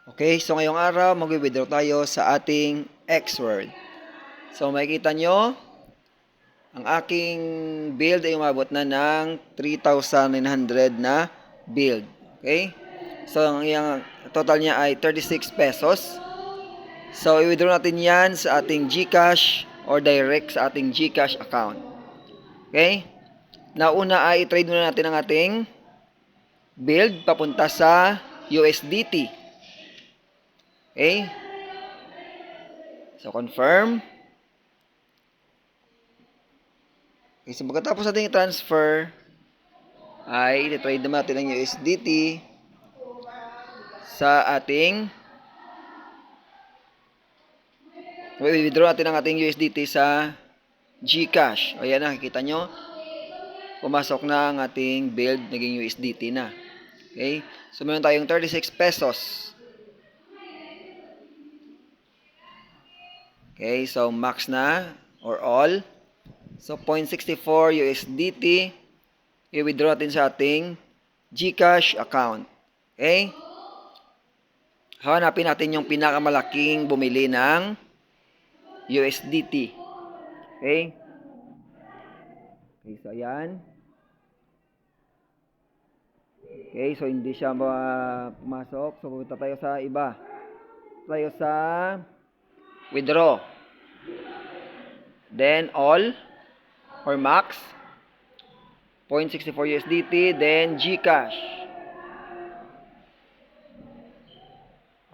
Okay, so ngayong araw, mag-withdraw tayo sa ating X-Word. So makikita nyo, ang aking build ay umabot na ng 3,900 na build. Okay? So ang iyang total niya ay 36 pesos. So i-withdraw natin yan sa ating GCash or direct sa ating GCash account. Okay? Nauna ay i-trade muna natin ang ating build papunta sa USDT. Okay? So confirm. Okay, so pagkatapos natin i-transfer, ay i-trade naman natin ang USDT sa ating i-withdraw natin ang ating USDT sa GCash. O yan, nakikita nyo, pumasok na ang ating build, naging USDT na. Okay, so meron tayong 36 pesos. Okay, so max na or all. So 0.64 USDT i-withdraw natin sa ating GCash account. Okay? Hanapin natin yung pinakamalaking bumili ng USDT. Okay? Okay, so ayan. Okay, so hindi siya pumasok. So pupunta tayo sa iba. Tayo sa withdraw. Then all or max 0.64 USDT, then GCash.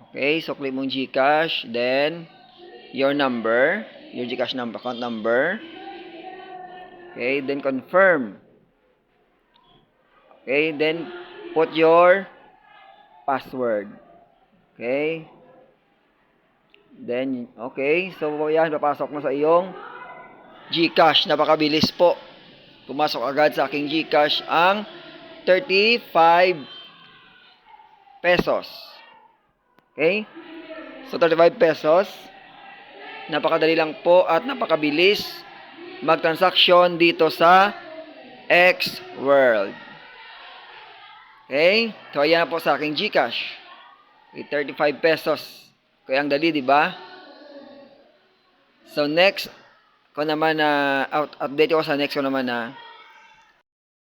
Okay, so click mong GCash, then your number, your GCash number, account number. Okay, then confirm. Okay, then put your password. Okay. Then, okay, so yan, papasok na sa iyong GCash. Napakabilis po. Pumasok agad sa aking GCash ang 35 pesos. Okay? So 35 pesos. Napakadali lang po at napakabilis mag-transaction dito sa X-World. Okay? So ayan na po sa aking GCash. Okay, 35 pesos. Kaya ang dali, di ba? So next ko naman na update ko sa next ko naman na